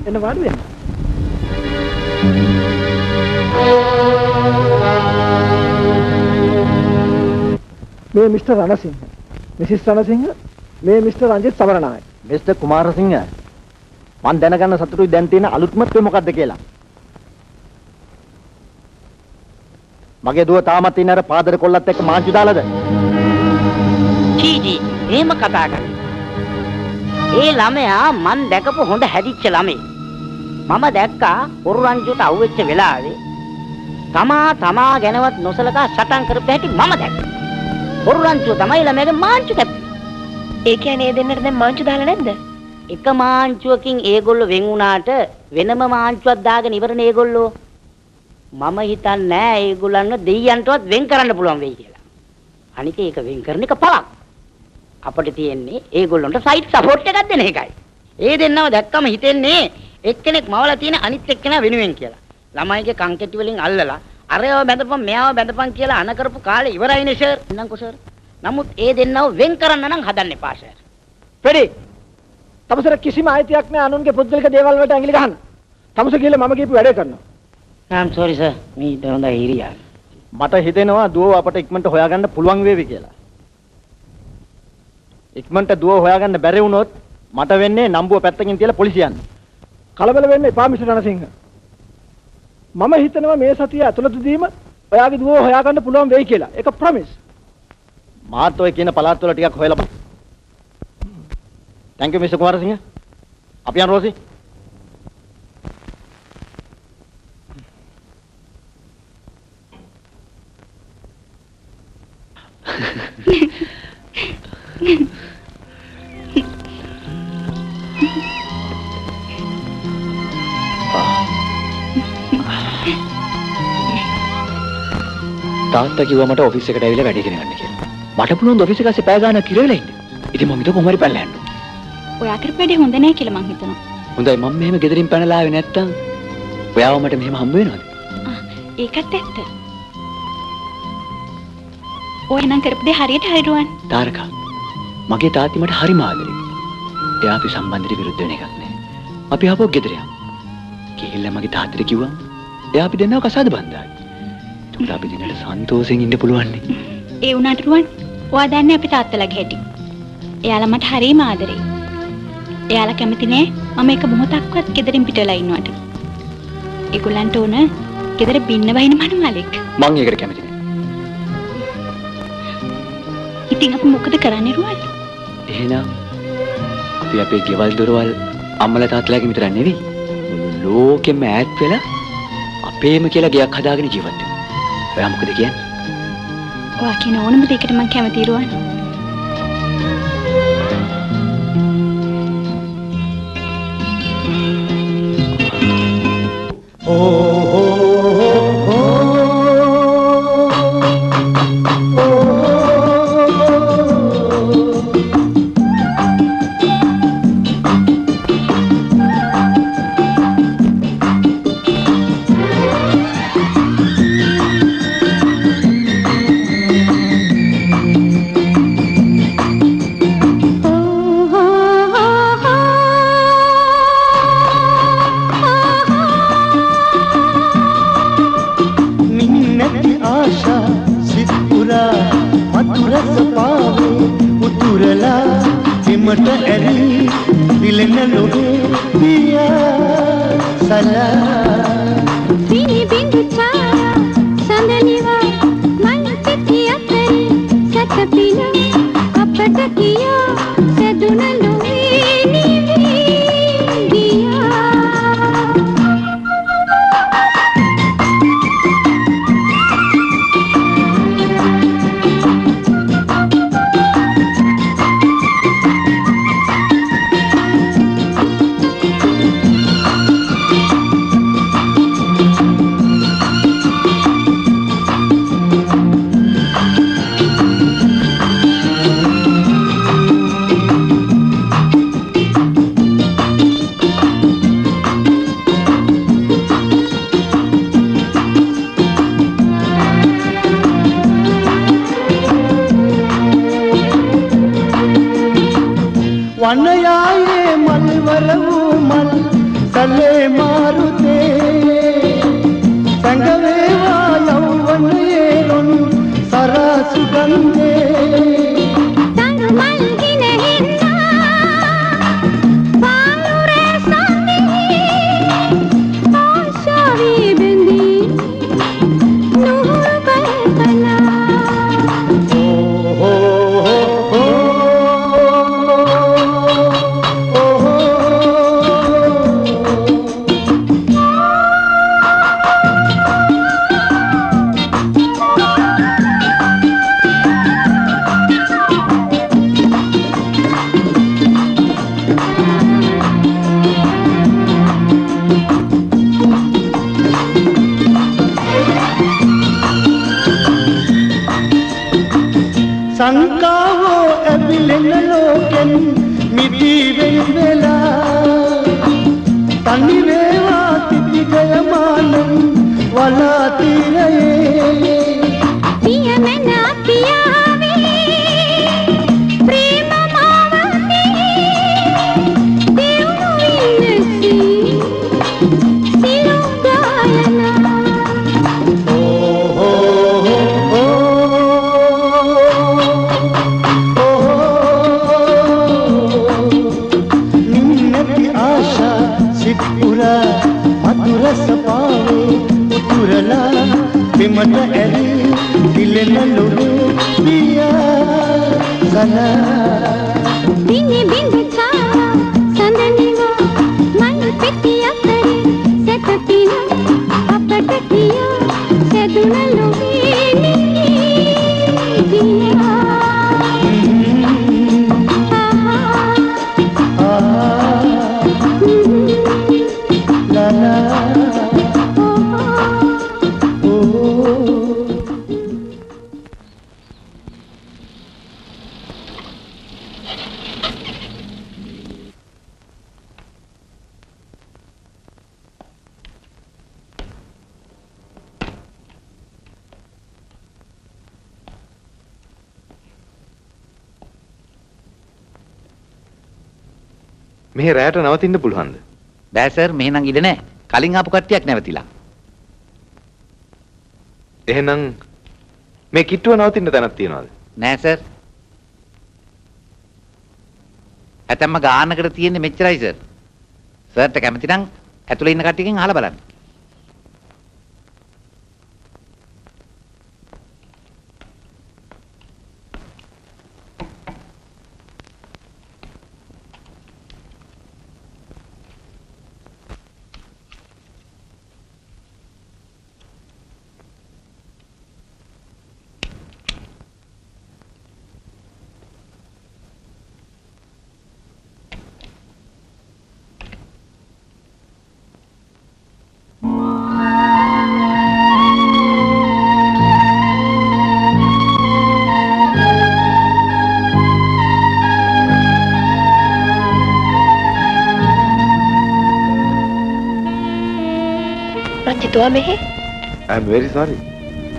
එන්න වාඩි වෙන්න. මේ මිස්ටර් රණසිංහ, මිසිස් රණසිංහ, මේ මිස්ටර් රංජිත් සමරනායක. මිස්ටර් කුමාරසිංහ, මම දැනගන්න සතුටුයි දැන් තියෙන අලුත්ම දේ මොකද්ද කියලා. මගේ දුව තාමත් ඉන්න අර පාදර කොල්ලත් එක්ක මාංචු දාලාද? චීචි, එහෙම කතා කරන්නේ. ඒ ළමයා මං දැකපු හොඳ හැදිච්ච ළමයි. මම දැක්කා පොරු රංජුට අවුෙච්ච වෙලාවේ තමා ගැනවත් නොසලකා සටන් කරපු හැටි මම දැක්කා. පොරු රංජුව තමයි ළමයාගේ මාංචු කැප්පේ. ඒ කියන්නේ දෙන්නට දැන් මාංචු දාලා නැද්ද? එක මාංචුවකින් ඒගොල්ලෝ වෙන් වුණාට වෙනම මාංචුවක් දාගෙන ඉවරනේ ඒගොල්ලෝ. මම හිතන්නේ නෑ ඒගොල්ලන්ව දෙයියන්ටවත් වෙන් කරන්න පුළුවන් වෙයි කියලා. අනික ඒක වෙන් කරන එක පළක්. අපිට තියෙන්නේ ඒගොල්ලන්ට සයිඩ් සපෝට් එකක් දෙන එකයි. ඒ දෙන්නව දැක්කම හිතෙන්නේ එක්කෙනෙක් මවලා තියෙන අනිත් එක්කෙනා වෙනුවෙන් කියලා. ළමයිගේ කංකෙටි වලින් අල්ලලා අරයව බැඳපන් මෙයාව බැඳපන් කියලා අන කරපු කාලේ ඉවරයිනේ සර්. නංකෝ සර්. නමුත් ඒ දෙන්නව වෙන් කරන්න නම් හදන්න එපා සර්. පෙඩි. තමසර කිසිම ආයතියක් නෑ අනුන්ගේ පුද්ගලික දේවල් වලට ඇඟිලි ගහන්න. තමස කියලා මම කියපු වැඩේ කරනවා. I'm sorry sir. මේ දොරඳා හිරියා. මට හිතෙනවා දුව අපට ඉක්මනට හොයාගන්න පුළුවන් වේවි කියලා. ඉක්මනට දුව හොයාගන්න බැරි වුණොත් මට වෙන්නේ නම්බුව පැත්තකින් තියලා පොලිසිය යන්න. කලබල වෙන්න එපා මිස්ටර් රණසිංහ. මම හිතනවා මේ සතිය ඇතුළතදීම ඔයාගේ දුව හොයාගන්න පුළුවන් වෙයි කියලා. ඒක ප්‍රොමිස්. මාත් ඔය කියන පළාත් වල ටිකක් හොයලා බලන්න. Thank you Mr. කුමාරසිංහ. අපි යන රෝසි. තාත්තා කිව්වා මට ඔෆිස් එකට ඇවිල්ලා වැඩ ඉගෙන ගන්න කියලා. මට පුළුවන් ඔෆිස් එකේ පැය ගානක් කිරවෙලා ඉන්න. ඉතින් මම හිතුවා කොහොම හරි පැනලා යන්න. ඔයා කරපු වැඩේ හොඳ නැහැ කියලා මං හිතනවා. හොඳයි මම මෙහෙම ගෙදරින් පැනලා ආවේ නැත්තම් ඔයාව මට මෙහෙම හම්බ වෙනවද? ඒකත් ඇත්ත. ඔය නම් කරපු දේ හරියට හරිරුවන්. තාරකා මගේ තාත්ති මට හරිම ආදරේ. එයා අපි සම්බන්ධයට විරුද්ධ වෙන එකක් නෑ. අපි ආපහු ගෙදර යමු. ගිහිල්ලා මගේ තාත්තට කිව්වම් එයා අපි දෙන්නව කසාද බන්දායි. ඒකට අපි දෙන්නට සන්තෝෂෙන් ඉන්න පුළුවන් නේ. ඒ උනාට රුවන් ඔයා දන්නේ අපි තාත්තලාගේ හැටි. එයාලා මට හරිම ආදරේ. එයාලා කැමති නෑ මම එක මොහොතක්වත් ගෙදරින් පිටලා ඉන්නවට. ඒගොල්ලන්ට ඕන ගෙදර බින්න වහින මනුමලෙක්. මං ඒකට කැමති නෑ. ඉතින් අපි මොකද කරන්නේ රුවන්? එහෙනම් අපි අපේ ගෙවල් දොරවල් අම්මලා තාත්තලාගෙන් විතරක් නෙවෙයි මුළු ලෝකෙම ඈත් වෙලා අපේම කියලා ගයක් හදාගෙන ජීවත් වෙමු. ඔයා මොකද කියන්නේ? ඔයා කියන ඕනම දෙයකට මම කැමතියි රුවන්. ලංකාවෝ ඇවිලෙන ලෝකෙන් මිදීවෙන් වෙලා තනි වේවා තිතිගයමානම් වලා තීරයේ පියමන පියාවේ ප්‍රේම මාවතේ දෙව්නු වින්නසී සිරු ගායනා මధుරස පාවේ උතුරලා බිමට ඇරි දිලෙන ලොලේ පියා සලා බිනි බින්දු චා සඳනිවා මල් පෙට්ටි අතරේ සැතපින අපට කියා සැදුන ලොවේ නිදියා මෙහෙ රැයට නවතින්න පුළුවන්ද? බෑ සර් මෙහෙ නම් ඉඩ නැහැ. කලින් ආපු කට්ටියක් නැවතිලා. එහෙනම් මේ කිට්ටුව නවතින්න තැනක් තියනවද? නෑ සර්. ඇතැම්ම ගානකට තියෙන්නේ මෙච්චරයි සර්. සර්ට කැමති නම් ඇතුලේ ඉන්න කට්ටියකින් අහලා බලන්න. රංජිතුවා මෙහි? I'm very sorry.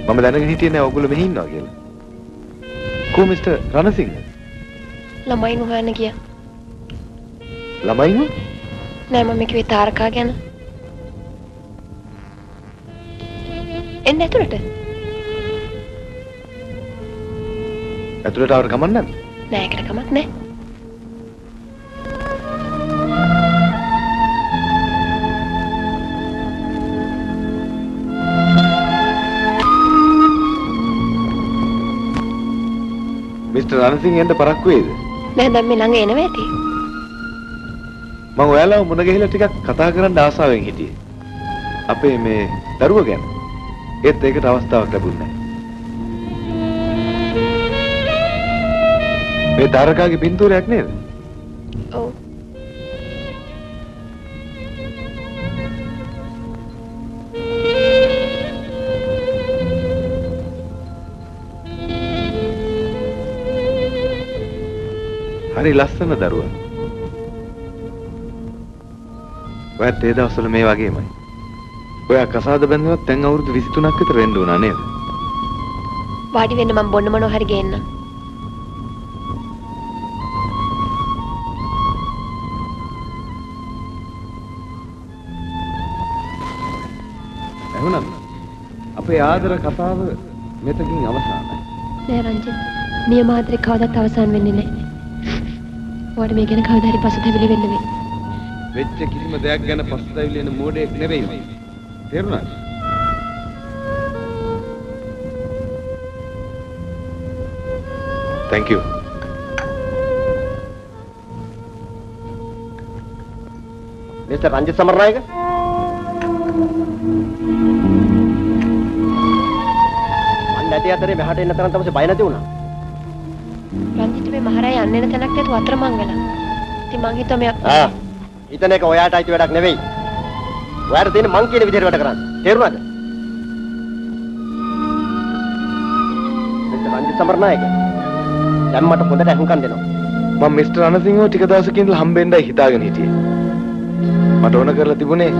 මම දැනගෙන හිටියේ නෑ ඔයගොල්ලෝ මෙහි ඉන්නවා කියලා. කො මිස්ටර් රණසිංහ? ළමයින් හොයන්න ගියා. ළමයින්? නෑ මම කිව්වේ තාරකා ගැන. එන්න ඇතුළට. ඇතුළට ආවට කමක් නැද්ද? නෑ ඒකට කමක් නෑ. මිස්ටර් රණසිංහ එන්න පරක්කු වේද? නෑ දැන් මේ ළඟ එනවා ඇති. මම ඔයාලව මුණ ගැහිලා ටිකක් කතා කරන්න ආසාවෙන් හිටියේ. අපේ මේ දරුවා ගැන. ඒත් ඒකට අවස්ථාවක් ලැබුණේ නැහැ. මේ තාරකාගේ පින්තූරයක් නේද? ඔව්. හරි ලස්සන දරුවා. ඔයත් ඒ දවස්වල මේ වගේමයි. ඔයා කසාද බැඳුවත් දැන් අවුරුදු 23ක් විතර වෙන්න උනා නේද? වාඩි වෙන්න මම බොන්න මොනවා හරි ගේන්න. එහෙනම් අපේ ආදර කතාව මෙතකින් අවසానයි. නෑ රංජිත්. නියම ආදරේ කවදාවත් අවසන් වෙන්නේ නෑ. ඔයාලට මේ ගැන කවදා හරි පසුතැවිලි වෙන්න වෙයි. වෙච්ච කිසිම දෙයක් ගැන පසුතැවිලි වෙන මෝඩයෙක් නෙවෙයි. තේරුණාද? Thank you. Mr. Ranjit Samarnayaka. මන් නැති අතරේ මෙහාට එන්න තරම් තමයි බය නැති වුණා. රංජිත් මේ මහරය යන්නේ නැ තැනක් නැතුව අතරමං වෙලා. ඉතින් මං හිතුවා මෙයා හිතන එක ඔයාට අයිති වැඩක් නෙවෙයි. ඔයාට තියෙන මං කියන විදිහට වැඩ කරන්න. තේරුණාද? Mr. Ranjit Samarnayaka. දැන් මට හොඳට අහුම්කම් දෙනවා. මම මිස්ටර් රණසිංහව ටික දවසකින් ඉඳලා හම්බෙන්නයි හිතාගෙන හිටියේ. මට ඕන කරලා තිබුණේ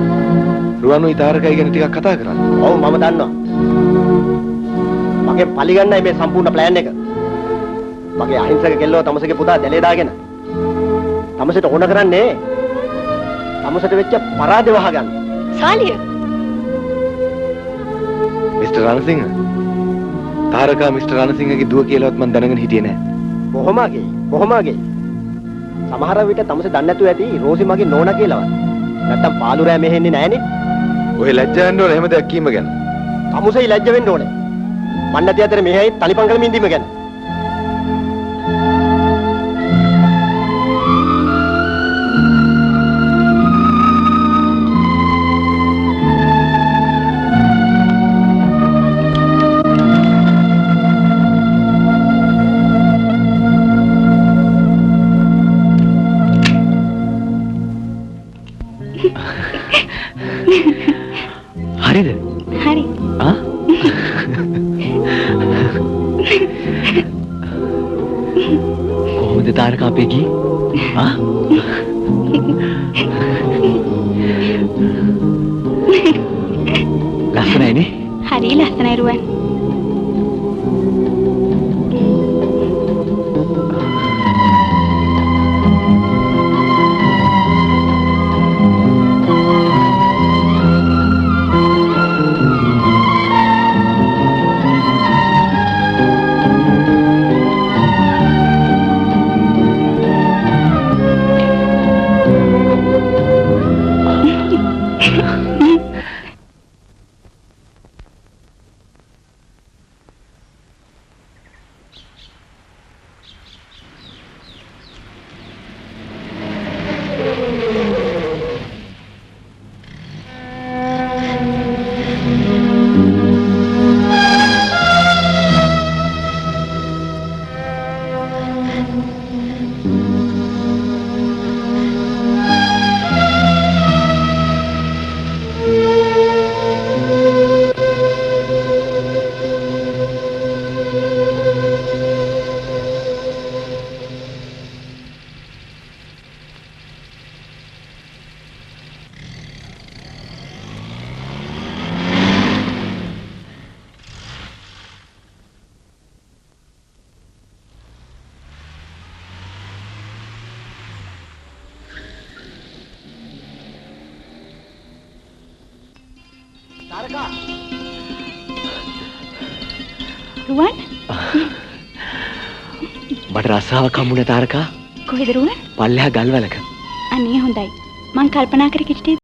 රුවන්ුයි තාරකයි ගැන ටිකක් කතා කරන්න. ඔව් මම දන්නවා. මගේ පලිගන්නයි මේ සම්පූර්ණ ප්ලෑන් එක. මගේ අහිංසක කෙල්ලෝ තමසගේ පුතා දැලේ දාගෙන තමසට ඕන කරන්නේ තමසට වෙච්ච පරාදේ වහගන්න. සාලිය මිස්ටර් රණසිංහ තාරකා මිස්ටර් රණසිංහගේ දුව කියලාවත් මම දැනගෙන හිටියේ නෑ. කොහොම අගේ සමහර විට තමසේ දන්නේ නැතුව ඇති රෝසි මගේ නෝනා කියලාවත්. නැත්තම් පාලු රෑ මෙහෙන්නේ නෑනේ. ඔය ලැජ්ජා වෙන්න ඕන එහෙම දෙයක් කීම ගැන. තමුසේ ලැජ්ජ වෙන්න ඕනේ. මන් නැති අතර මෙහෙයි තනිපංගල මින්දීම ගැන. හරිද? හරි. ආ? කොහොමද තාරක අපේ ගියේ? ආ? ලස්සනයිනේ? හරි ලස්සනයි රුවන්. රුවන් මට රස්සාවක් හම්බුණා තාරකා. කොහෙද රුවන්? පල්ලෙහා ගල්වලක. අනේ හොඳයි. මං කල්පනා කර කිව්ටේ